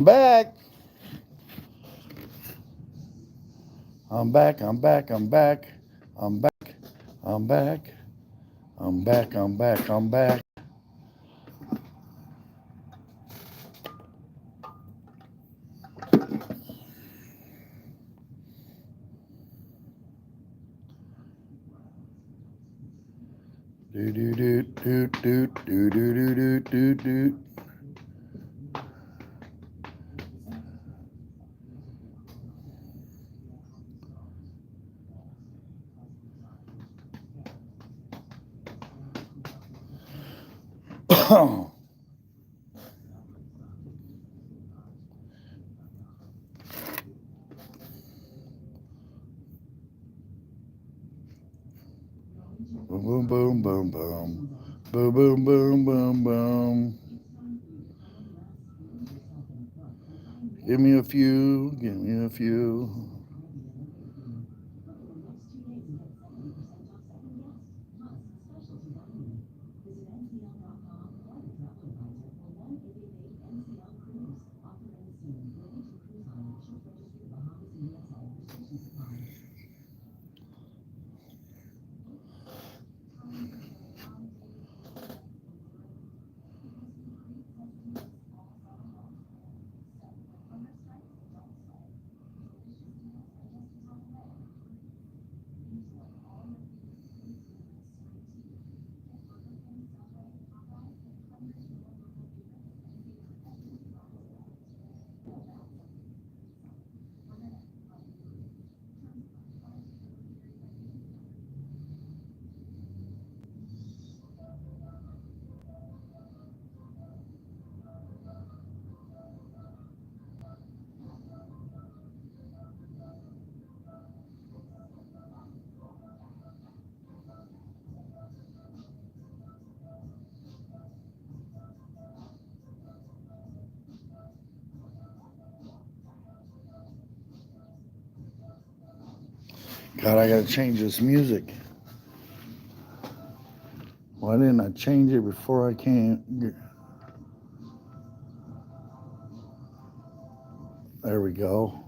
Back. I'm back. I'm back. I'm back. I'm back. I'm back. I'm back. I'm back. I'm back. Do do do do do do do do do do. Boom boom boom boom. Boom boom boom boom boom. Give me a few. Give me a few. God, I gotta change this music. Why didn't I change it before I came? There we go.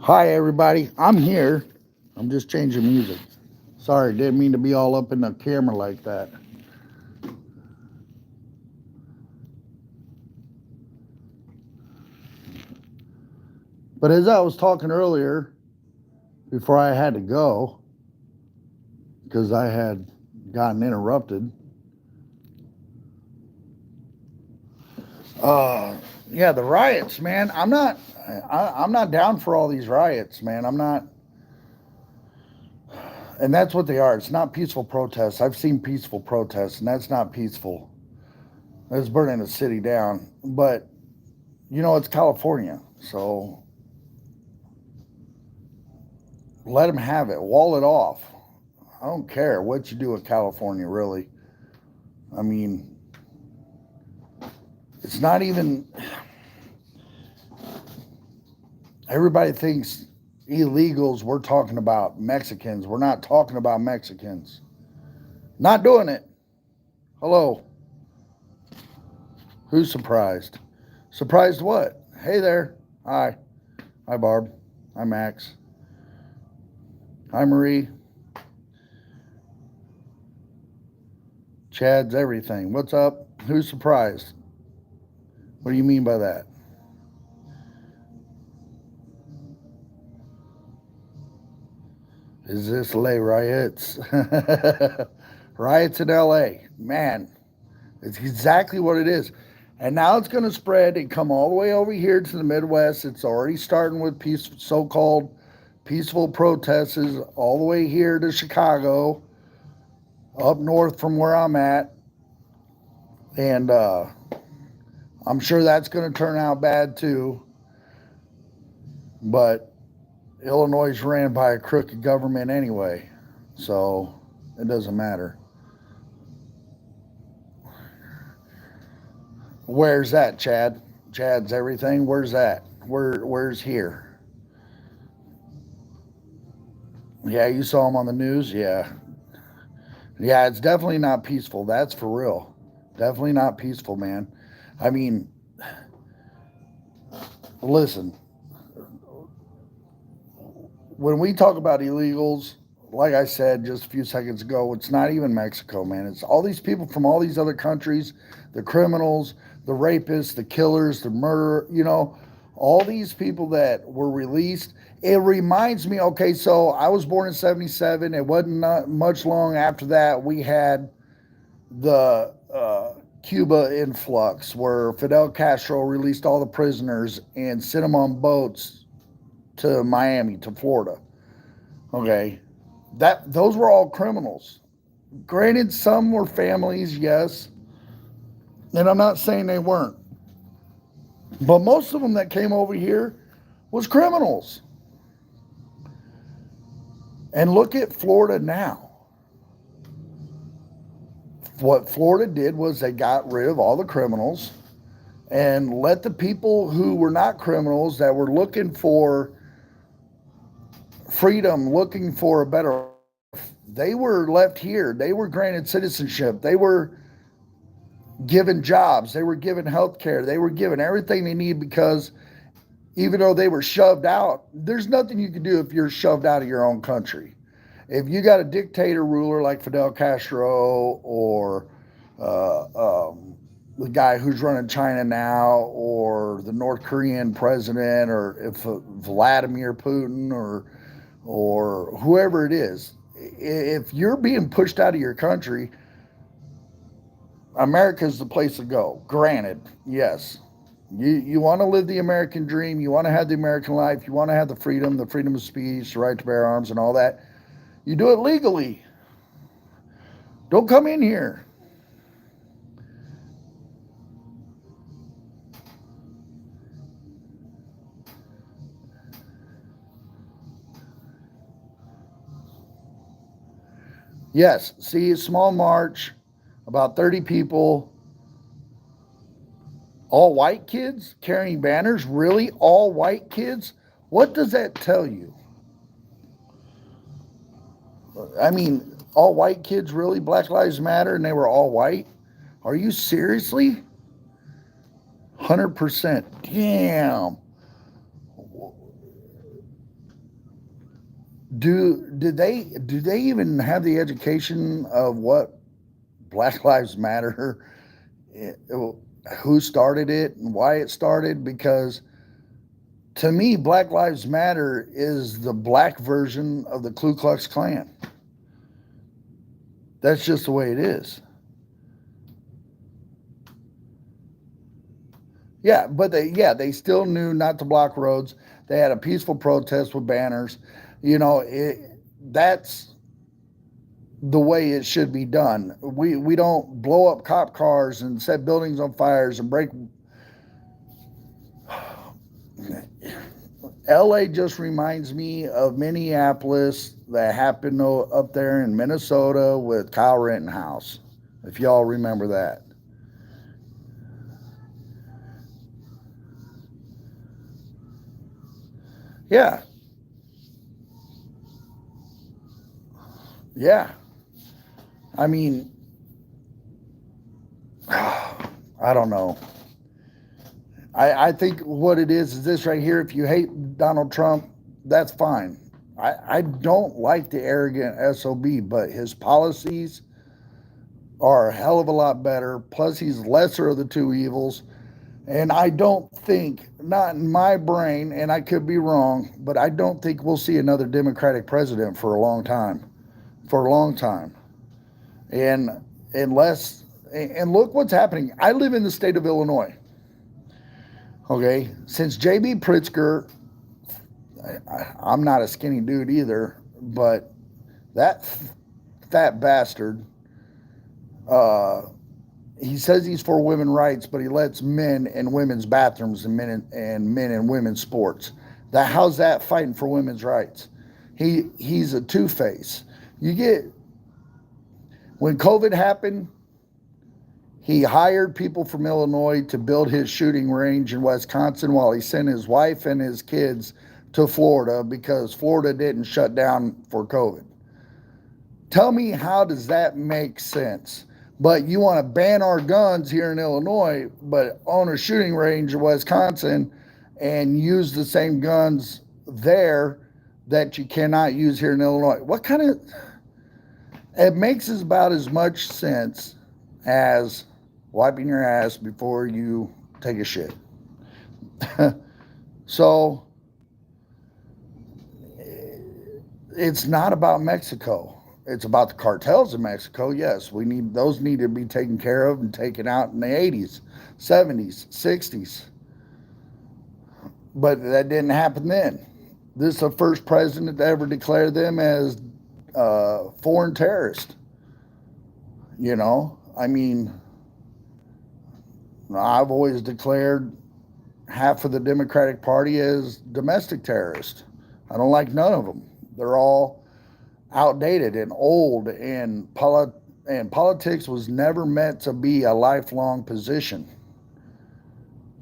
Hi, everybody. I'm here. I'm just changing music. Sorry, didn't mean to be all up in the camera like that. But as I was talking earlier, before I had to go, because I had gotten interrupted, uh, yeah, the riots, man. I'm not down for all these riots, man. I'm not, and that's what they are. It's not peaceful protests. I've seen peaceful protests, and that's not peaceful. That's burning a city down. But it's California, so let them have it. Wall it off. I don't care what you do with California, really. I mean, it's not even. Everybody thinks illegals, we're talking about Mexicans. We're not talking about Mexicans. Not doing it. Hello. Who's surprised? Surprised what? Hey there. Hi. Hi, Barb. Hi, Max. Hi, Marie. Chad's everything. What's up? Who's surprised? What do you mean by that? Is this LA riots? Riots in LA. Man, it's exactly what it is. And now it's going to spread and come all the way over here to the Midwest. It's already starting with so-called peaceful protests all the way here to Chicago, up north from where I'm at. And I'm sure that's going to turn out bad too. But Illinois is ran by a crooked government anyway. So it doesn't matter. Where's that, Chad? Chad's everything. Where's that? Where's here? Yeah, you saw him on the news. Yeah. Yeah, it's definitely not peaceful. That's for real. Definitely not peaceful, man. I mean, listen, when we talk about illegals, like I said just a few seconds ago, it's not even Mexico, man. It's all these people from all these other countries, the criminals, the rapists, the killers, the murderer, all these people that were released. It reminds me, okay, so I was born in 77. It wasn't not much long after that we had the Cuba influx where Fidel Castro released all the prisoners and sent them on boats to Miami, to Florida. Okay, that those were all criminals. Granted, some were families, yes, and I'm not saying they weren't, but most of them that came over here was criminals. And look at Florida now. What Florida did was they got rid of all the criminals and let the people who were not criminals that were looking for freedom, looking for a better life, they were left here. They were granted citizenship. They were given jobs. They were given health care. They were given everything they need because even though they were shoved out, there's nothing you can do if you're shoved out of your own country. If you got a dictator ruler like Fidel Castro or the guy who's running China now, or the North Korean president, or if Vladimir Putin, or whoever it is, if you're being pushed out of your country, America's the place to go. Granted, yes. You want to live the American dream, you want to have the American life, you want to have the freedom of speech, the right to bear arms, and all that. You do it legally. Don't come in here. Yes, see a small march, about 30 people, all white kids carrying banners. Really? All white kids? What does that tell you? I mean, all white kids, really? Black Lives Matter and they were all white? Are you seriously? 100%. Damn. Do they even have the education of what Black Lives Matter, who started it and why it started? Because to me, Black Lives Matter is the black version of the Ku Klux Klan. That's just the way it is. Yeah, but they still knew not to block roads. They had a peaceful protest with banners. That's the way it should be done. We don't blow up cop cars and set buildings on fires and break. LA just reminds me of Minneapolis that happened up there in Minnesota with Kyle Rittenhouse, if y'all remember that. Yeah, yeah. I mean, I don't know. I think what it is this right here. If you hate Donald Trump, that's fine. I don't like the arrogant SOB, but his policies are a hell of a lot better. Plus, he's lesser of the two evils. And I don't think, not in my brain, and I could be wrong, but I don't think we'll see another Democratic president for a long time. For a long time. And unless, and look what's happening. I live in the state of Illinois. Okay. Since J.B. Pritzker, I'm not a skinny dude either, but that fat bastard, uh, he says he's for women's rights, but he lets men in women's bathrooms and men in women's sports. How's that fighting for women's rights? He's a two-face. You get when COVID happened, he hired people from Illinois to build his shooting range in Wisconsin while he sent his wife and his kids to Florida because Florida didn't shut down for COVID. Tell me, how does that make sense? But you want to ban our guns here in Illinois, but own a shooting range in Wisconsin and use the same guns there that you cannot use here in Illinois. What kind of... It makes about as much sense as wiping your ass before you take a shit. So it's not about Mexico. It's about the cartels in Mexico. Yes, those need to be taken care of and taken out in the 80s, 70s, 60s. But that didn't happen then. This is the first president to ever declare them as foreign terrorists. You know, I mean, I've always declared half of the Democratic Party as domestic terrorists. I don't like none of them. They're all outdated and old, and politics was never meant to be a lifelong position.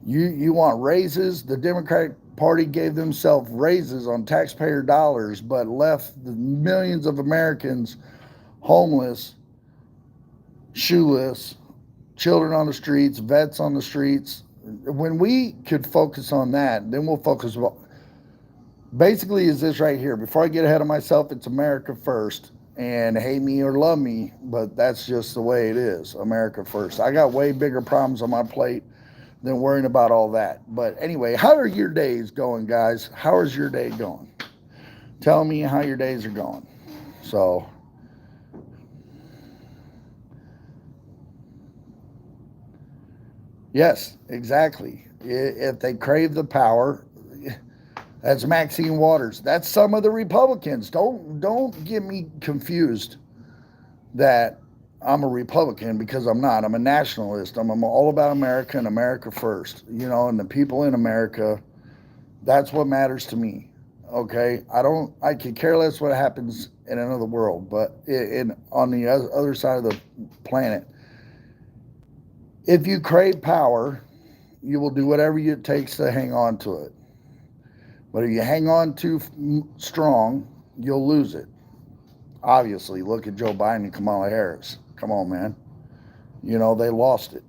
You want raises? The Democratic Party gave themselves raises on taxpayer dollars, but left the millions of Americans homeless, shoeless, children on the streets, vets on the streets. When we could focus on that, then we'll focus. Basically, is this right here. Before I get ahead of myself, it's America first. And hate me or love me, but that's just the way it is. America first. I got way bigger problems on my plate than worrying about all that. But anyway, how are your days going, guys? How is your day going? Tell me how your days are going. So, yes, exactly. If they crave the power, that's Maxine Waters. That's some of the Republicans. Don't get me confused that I'm a Republican, because I'm not. I'm a nationalist. I'm all about America and America first. You know, and the people in America, that's what matters to me. Okay? I could care less what happens in another world, but on the other side of the planet. If you crave power, you will do whatever it takes to hang on to it. But if you hang on too strong, you'll lose it. Obviously, look at Joe Biden and Kamala Harris. Come on, man. You know, they lost it.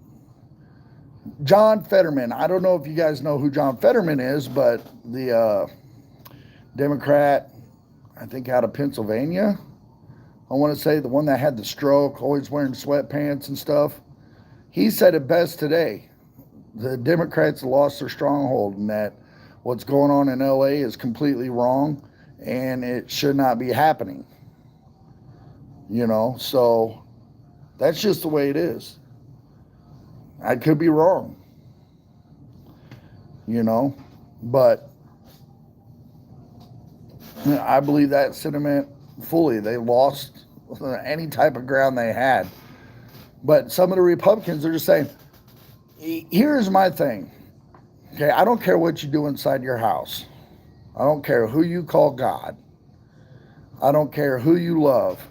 John Fetterman. I don't know if you guys know who John Fetterman is, but the Democrat, I think out of Pennsylvania, I want to say the one that had the stroke, always wearing sweatpants and stuff. He said it best today. The Democrats lost their stronghold, and that what's going on in LA is completely wrong and it should not be happening. You know, so that's just the way it is. I could be wrong, you know, but I believe that sentiment fully. They lost any type of ground they had. But some of the Republicans are just saying, here's my thing. Okay, I don't care what you do inside your house. I don't care who you call God. I don't care who you love.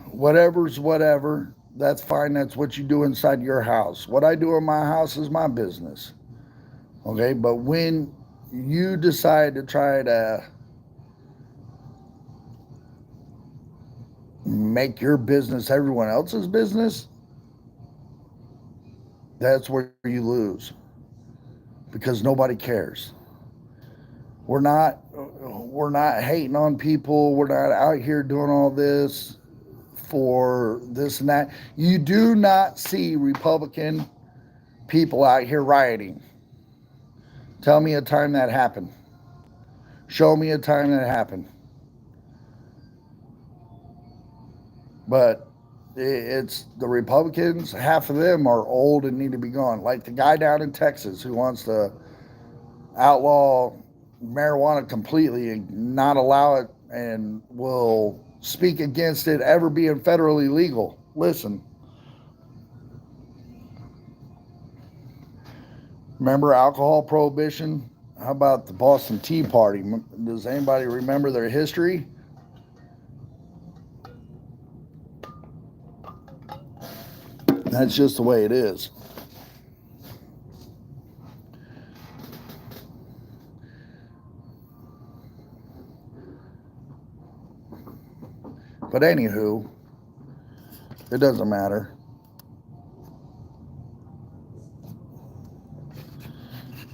Whatever's whatever, that's fine. That's what you do inside your house. What I do in my house is my business. Okay, but when you decide to try to make your business everyone else's business, that's where you lose, because nobody cares. We're not hating on people. We're not out here doing all this for this and that. You do not see Republican people out here rioting. Tell me a time that happened. Show me a time that happened. But it's the Republicans, half of them are old and need to be gone. Like the guy down in Texas who wants to outlaw marijuana completely and not allow it, and will speak against it ever being federally legal. Listen, remember alcohol prohibition? How about the Boston Tea Party? Does anybody remember their history? That's just the way it is. But anywho, it doesn't matter.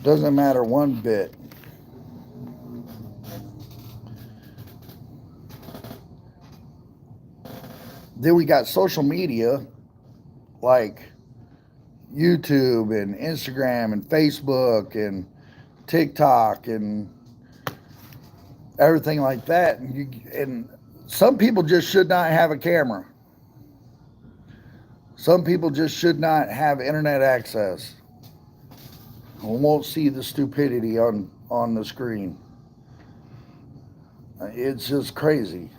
Doesn't matter one bit. Then we got social media like YouTube and Instagram and Facebook and TikTok and everything like that. And some people just should not have a camera. Some people just should not have internet access and won't see the stupidity on the screen. It's just crazy.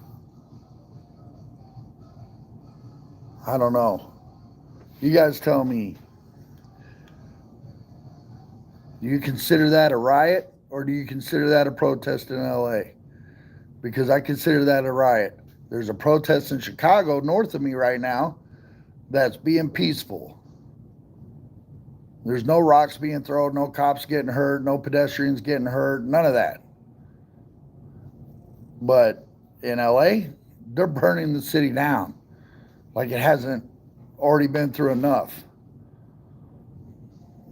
I don't know. You guys tell me. Do you consider that a riot or do you consider that a protest in LA? Because I consider that a riot. There's a protest in Chicago north of me right now that's being peaceful. There's no rocks being thrown, no cops getting hurt, no pedestrians getting hurt, none of that. But in LA, they're burning the city down like it hasn't already been through enough.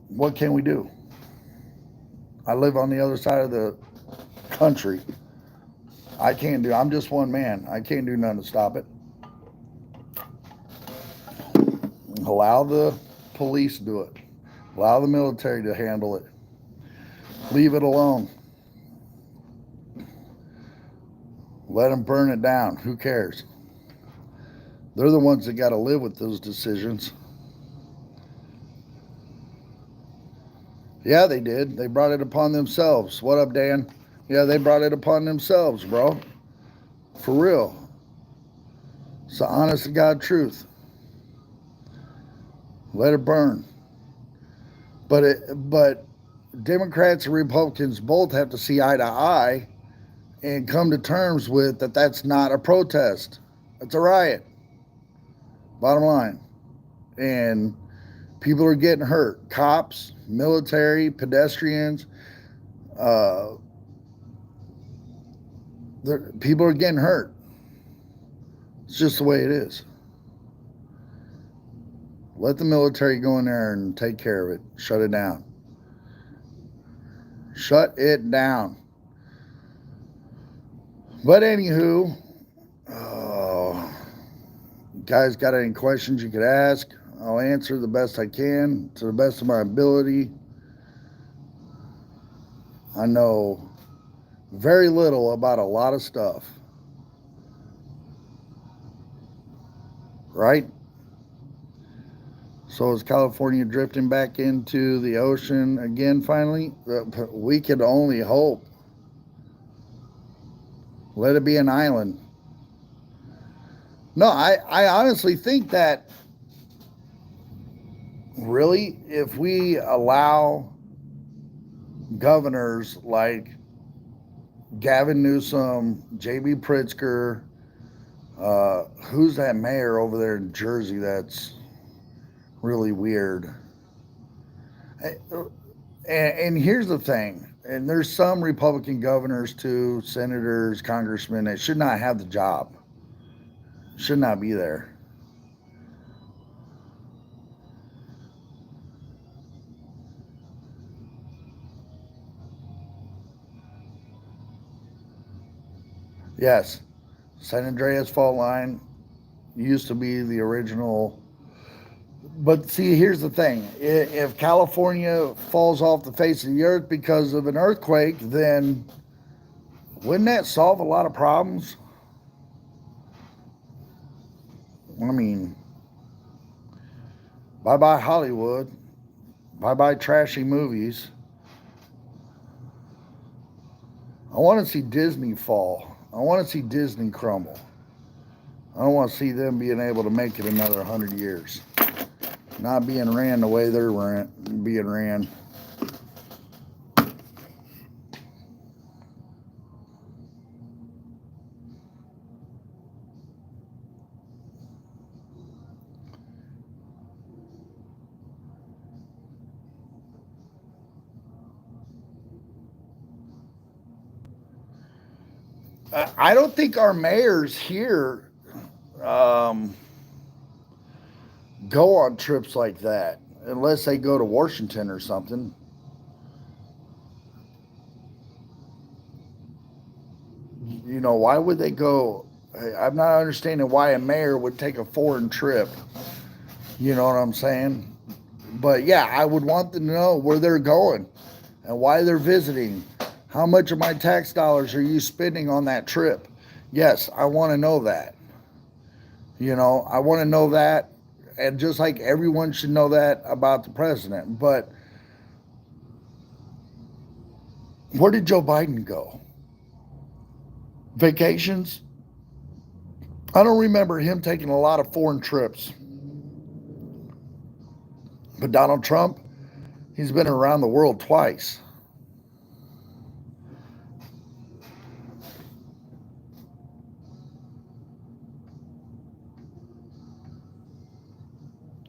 What can we do? I live on the other side of the country. I'm just one man. I can't do nothing to stop it. Allow the police to do it. Allow the military to handle it. Leave it alone. Let them burn it down. Who cares? They're the ones that got to live with those decisions. Yeah, they did. They brought it upon themselves. What up, Dan? Yeah, they brought it upon themselves, bro. For real. It's the honest to God truth. Let it burn. But Democrats and Republicans both have to see eye to eye and come to terms with that that's not a protest. It's a riot. Bottom line. And people are getting hurt. Cops, military, pedestrians. People are getting hurt. It's just the way it is. Let the military go in there and take care of it. Shut it down. Shut it down. But anywho, guys got any questions you could ask? I'll answer the best I can to the best of my ability. I know very little about a lot of stuff. Right? So is California drifting back into the ocean again finally? We can only hope. Let it be an island. No, I honestly think that really, if we allow governors like Gavin Newsom, J.B. Pritzker, who's that mayor over there in Jersey that's really weird? And here's the thing, and there's some Republican governors too, senators, congressmen, that should not have the job. Should not be there. Yes, San Andreas Fault Line used to be the original. But see, here's the thing. If California falls off the face of the earth because of an earthquake, then wouldn't that solve a lot of problems? I mean, bye-bye Hollywood. Bye-bye trashy movies. I want to see Disney fall. I want to see Disney crumble. I don't want to see them being able to make it another 100 years. Not being ran the way they're being ran. I don't think our mayors here um, go on trips like that unless they go to Washington or something. You know, why would they go? I'm not understanding why a mayor would take a foreign trip. You know what I'm saying? But yeah, I would want them to know where they're going and why they're visiting. How much of my tax dollars are you spending on that trip? Yes, I want to know that. You know, I want to know that. And just like everyone should know that about the president. But where did Joe Biden go? Vacations? I don't remember him taking a lot of foreign trips. But Donald Trump, he's been around the world twice.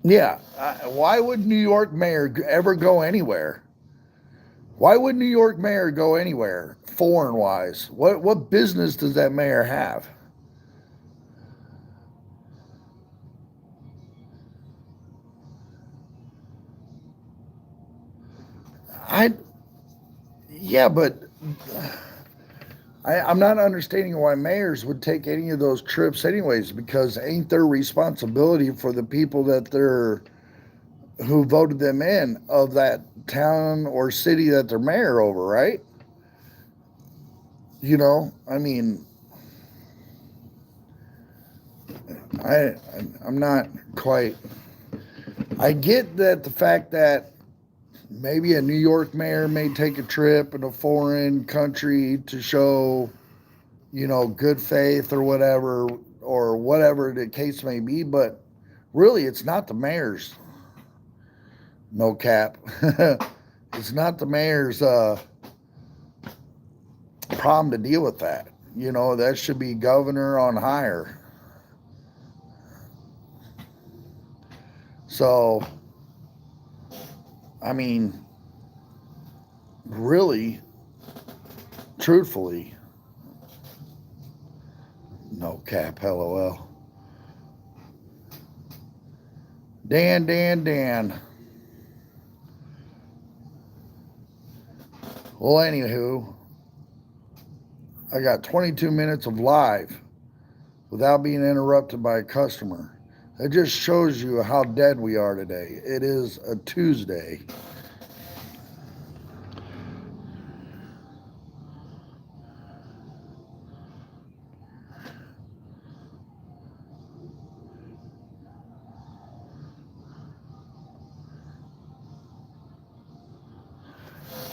Yeah. Why would New York mayor ever go anywhere? Why would New York mayor go anywhere foreign wise? What business does that mayor have? I Yeah, but I'm not understanding why mayors would take any of those trips anyways, because ain't their responsibility for the people that they're who voted them in of that town or city that they're mayor over, right? You know, I mean, I I'm not quite. I get that the fact that maybe a New York mayor may take a trip in a foreign country to show, you know, good faith or whatever the case may be, but really it's not the mayor's no cap. It's not the mayor's problem to deal with that. You know, that should be governor on higher. So, I mean, really, truthfully, no cap, lol. Dan. Well, anywho, I got 22 minutes of live without being interrupted by a customer. That just shows you how dead we are today. It is a Tuesday.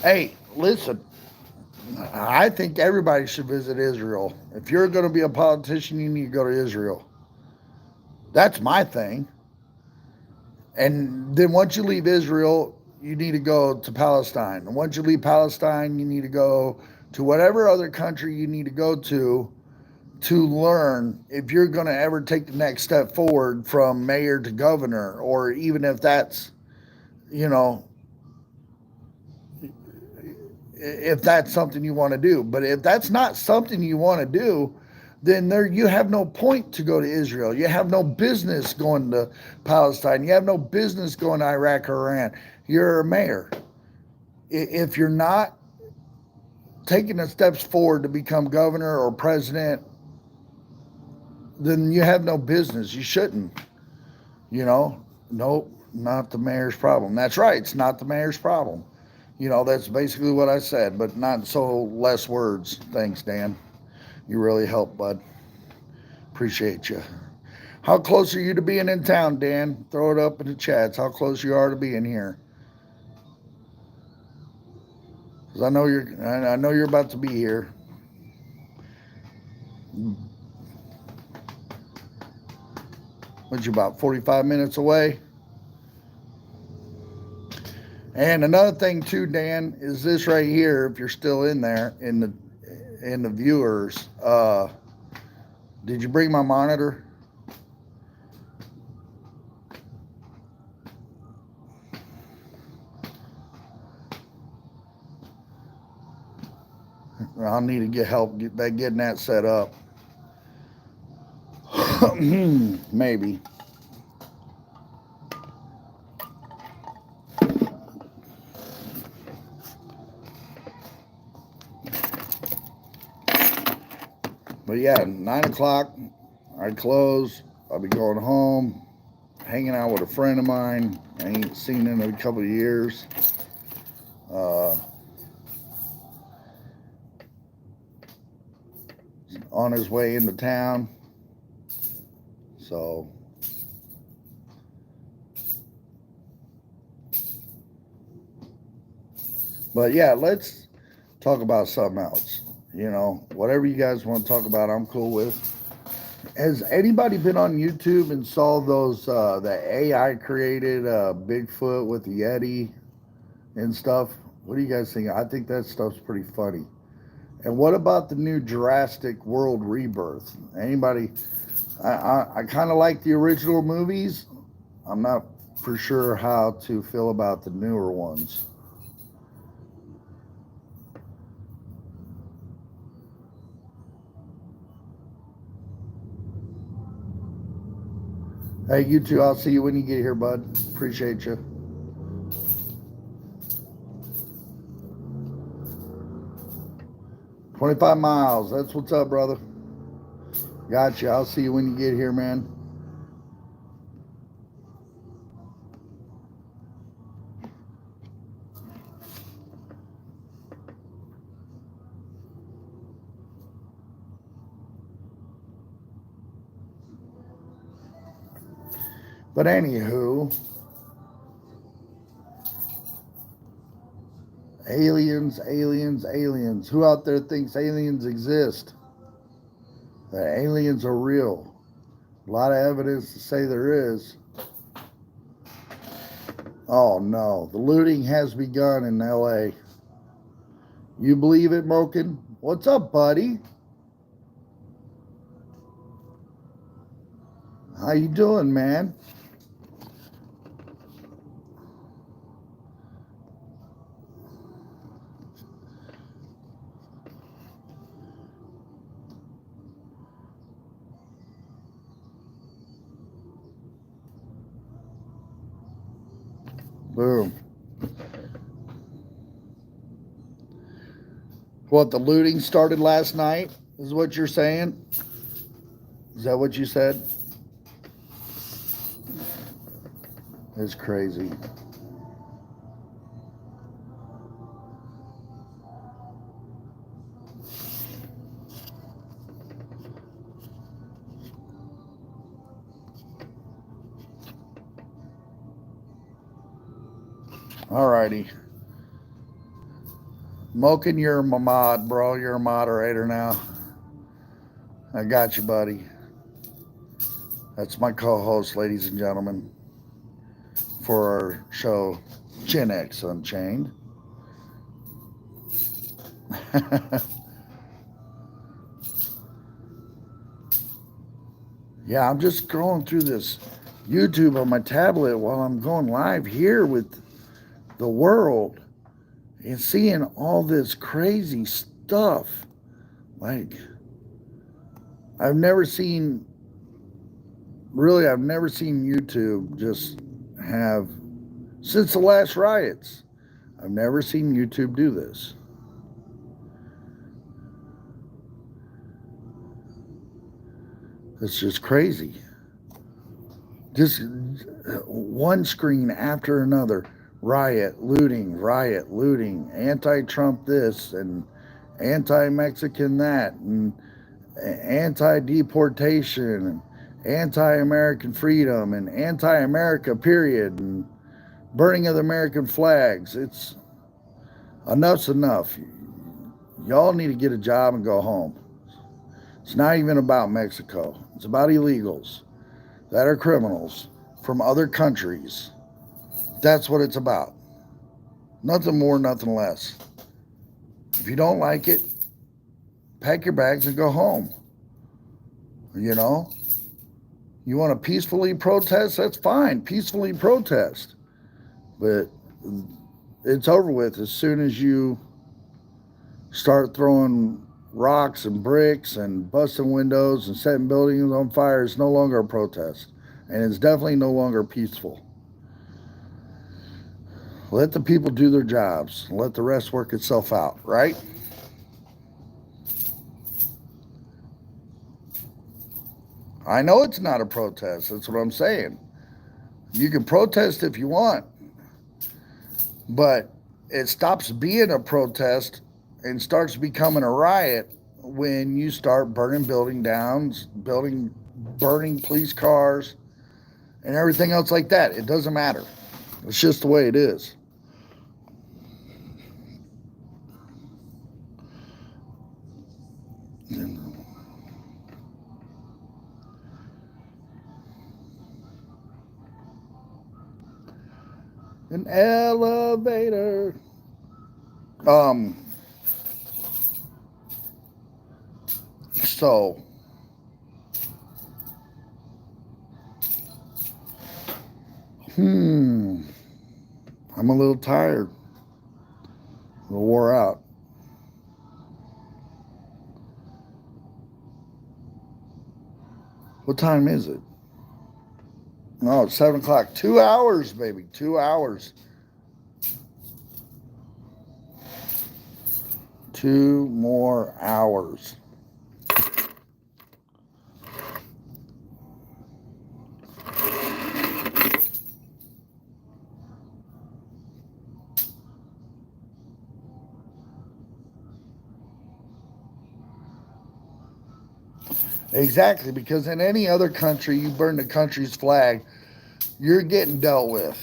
Hey, listen, I think everybody should visit Israel. If you're going to be a politician, you need to go to Israel. That's my thing. And then once you leave Israel, you need to go to Palestine. And once you leave Palestine, you need to go to whatever other country you need to go to learn if you're going to ever take the next step forward from mayor to governor, or even if that's, you know, if that's something you want to do. But if that's not something you want to do, then there you have no point to go to Israel. You have no business going to Palestine. You have no business going to Iraq or Iran. You're a mayor. If you're not taking the steps forward to become governor or president, then you have no business. You shouldn't. You know, nope, not the mayor's problem. That's right. It's not the mayor's problem. You know, that's basically what I said, but not so less words. Thanks, Dan. You really helped, bud. Appreciate you. How close are you to being in town, Dan? Throw it up in the chats. How close you are to being here? Because I know you're about to be here. What you about 45 minutes away? And another thing too, Dan, is this right here. If you're still in there in the viewers, did you bring my monitor? I'll need to get help getting that set up. Maybe. But yeah, 9 o'clock, I close. I'll be going home, hanging out with a friend of mine I ain't seen in a couple of years. On his way into town. So, but yeah, let's talk about something else. You know, whatever you guys want to talk about, I'm cool with. Has anybody been on YouTube and saw those the AI created Bigfoot with the Yeti and stuff? What do you guys think? I think that stuff's pretty funny. And what about the new Jurassic World Rebirth? Anybody? I kind of like the original movies. I'm not for sure how to feel about the newer ones. Hey, you two, I'll see you when you get here, bud. Appreciate you. $25 miles. That's what's up, brother. Got you. I'll see you when you get here, man. But anywho, aliens, aliens, aliens. Who out there thinks aliens exist? That aliens are real. A lot of evidence to say there is. Oh no, the looting has begun in LA. You believe it, Moken? What's up, buddy? How you doing, man? Boom. What, the looting started last night, is what you're saying? Is that what you said? It's crazy. Alrighty. Moken, you're my mod, bro. You're a moderator now. I got you, buddy. That's my co-host, ladies and gentlemen, for our show, GenX Unchained. Yeah, I'm just scrolling through this YouTube on my tablet while I'm going live here with the world and seeing all this crazy stuff. Like, I've never seen YouTube just have, since the last riots, I've never seen YouTube do this. It's just crazy. Just one screen after another. Riot, looting, anti-Trump this and anti-Mexican that, and anti-deportation, and anti-American freedom, and anti-America period, and burning of the American flags. It's enough's enough. Y'all need to get a job and go home. It's not even about Mexico. It's about illegals that are criminals from other countries. That's what it's about. Nothing more, nothing less. If you don't like it, pack your bags and go home. You know? You want to peacefully protest? That's fine. Peacefully protest. But it's over with as soon as you start throwing rocks and bricks and busting windows and setting buildings on fire is no longer a protest. And it's definitely no longer peaceful. Let the people do their jobs. Let the rest work itself out, right? I know it's not a protest. That's what I'm saying. You can protest if you want, but it stops being a protest and starts becoming a riot when you start burning building downs, burning police cars, and everything else like that. It doesn't matter. It's just the way it is. An elevator. Um. So. I'm a little tired. A little wore out. What time is it? No, it's 7 o'clock. 2 hours, baby. 2 hours. 2 more hours. Exactly, because in any other country, you burn the country's flag, you're getting dealt with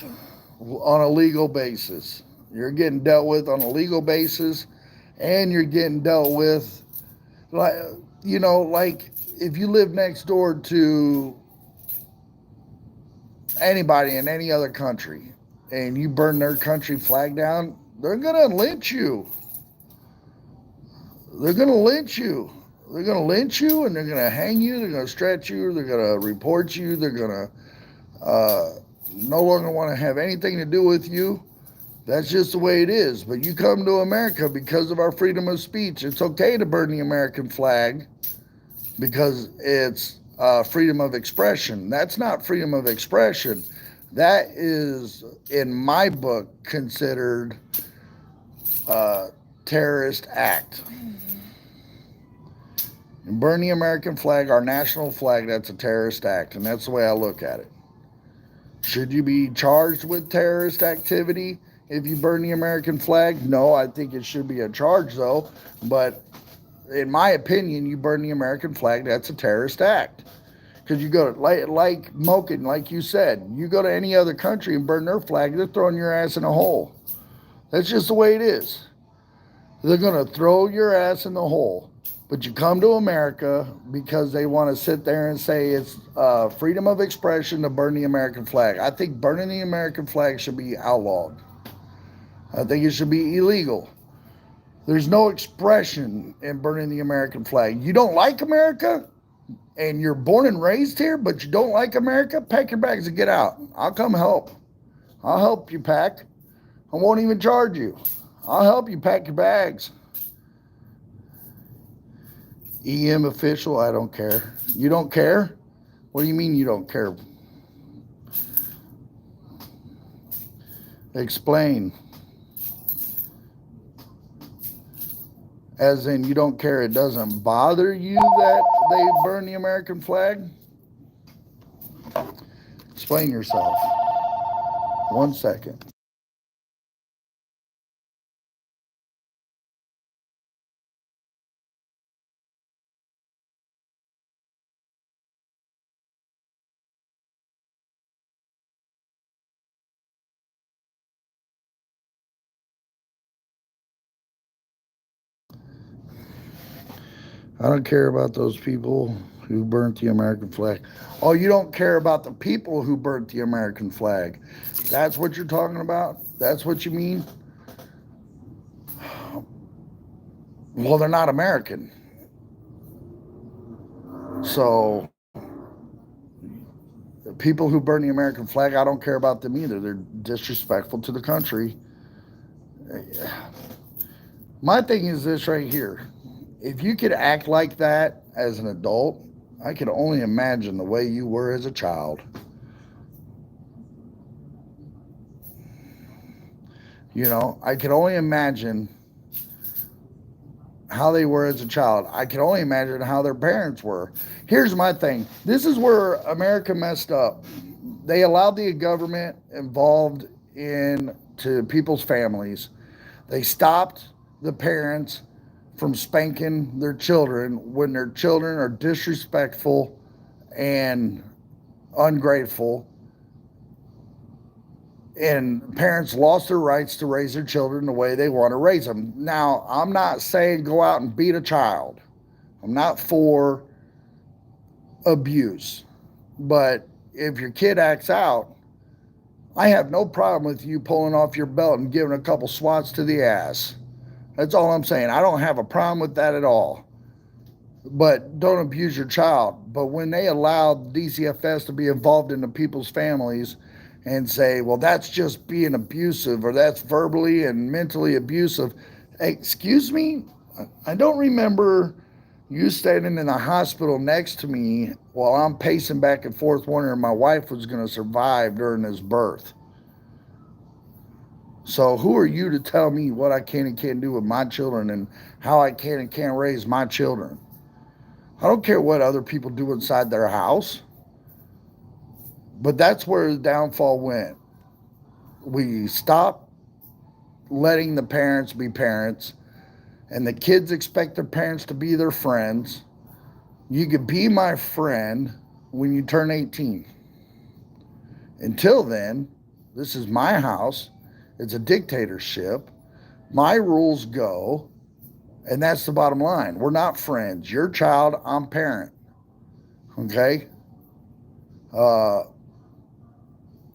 on a legal basis. You're getting dealt with on a legal basis, and you're getting dealt with, like, like if you live next door to anybody in any other country and you burn their country flag down, they're going to lynch you. They're going to lynch you. They're going to lynch you and they're going to hang you. They're going to stretch you. They're going to report you. They're going to no longer want to have anything to do with you. That's just the way it is. But you come to America because of our freedom of speech. It's okay to burn the American flag because it's freedom of expression. That's not freedom of expression. That is, in my book, considered a terrorist act. And burn the American flag, our national flag, that's a terrorist act. And that's the way I look at it. Should you be charged with terrorist activity if you burn the American flag? No, I think it should be a charge, though. But in my opinion, you burn the American flag, that's a terrorist act. Because you go to, like Moken, like you said, you go to any other country and burn their flag, they're throwing your ass in a hole. That's just the way it is. They're going to throw your ass in the hole. But you come to America because they want to sit there and say it's freedom of expression to burn the American flag. I think burning the American flag should be outlawed. I think it should be illegal. There's no expression in burning the American flag. You don't like America and you're born and raised here, but you don't like America, pack your bags and get out. I'll come help. I'll help you pack. I won't even charge you. I'll help you pack your bags. EM official, I don't care. You don't care? What do you mean you don't care? Explain. As in, you don't care, it doesn't bother you that they burn the American flag? Explain yourself. 1 second. I don't care about those people who burnt the American flag. Oh, you don't care about the people who burnt the American flag. That's what you're talking about? That's what you mean? Well, they're not American. So, the people who burn the American flag, I don't care about them either. They're disrespectful to the country. My thing is this right here. If you could act like that as an adult, I can only imagine the way you were as a child. You know, I can only imagine how they were as a child. I can only imagine how their parents were. Here's my thing. This is where America messed up. They allowed the government involved in to people's families. They stopped the parents from spanking their children when their children are disrespectful and ungrateful, and parents lost their rights to raise their children the way they want to raise them. Now, I'm not saying go out and beat a child. I'm not for abuse. But if your kid acts out, I have no problem with you pulling off your belt and giving a couple swats to the ass. That's all I'm saying. I don't have a problem with that at all. But don't abuse your child. But when they allow DCFS to be involved in the people's families and say, well, that's just being abusive or that's verbally and mentally abusive. Hey, excuse me? I don't remember you standing in the hospital next to me while I'm pacing back and forth wondering if my wife was going to survive during this birth. So who are you to tell me what I can and can't do with my children and how I can and can't raise my children? I don't care what other people do inside their house. But that's where the downfall went. We stopped letting the parents be parents, and the kids expect their parents to be their friends. You could be my friend when you turn 18. Until then, this is my house. It's a dictatorship. My rules go, and that's the bottom line. We're not friends. You're child, I'm parent. Okay?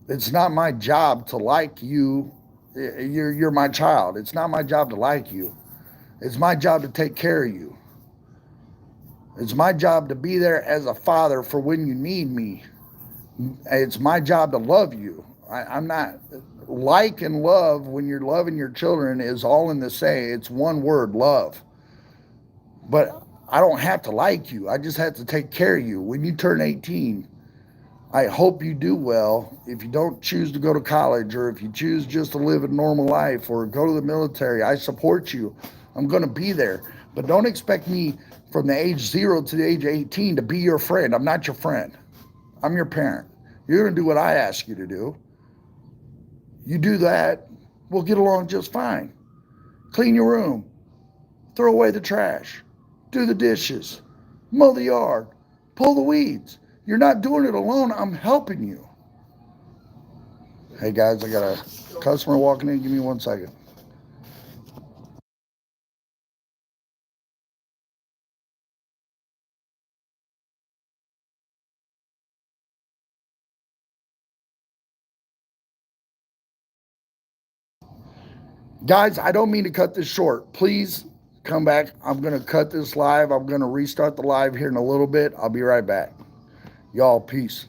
It's not my job to like you. You're my child. It's not my job to like you. It's my job to take care of you. It's my job to be there as a father for when you need me. It's my job to love you. I'm not like and love when you're loving your children is all in the same. It's one word, love. But I don't have to like you. I just have to take care of you. When you turn 18, I hope you do well. If you don't choose to go to college or if you choose just to live a normal life or go to the military, I support you. I'm going to be there. But don't expect me from the age 0 to the age of 18 to be your friend. I'm not your friend. I'm your parent. You're going to do what I ask you to do. You do that, we'll get along just fine. Clean your room. Throw away the trash. Do the dishes. Mow the yard. Pull the weeds. You're not doing it alone. I'm helping you. Hey guys, I got a customer walking in. Give me 1 second. Guys, I don't mean to cut this short. Please come back. I'm going to cut this live. I'm going to restart the live here in a little bit. I'll be right back. Y'all, peace.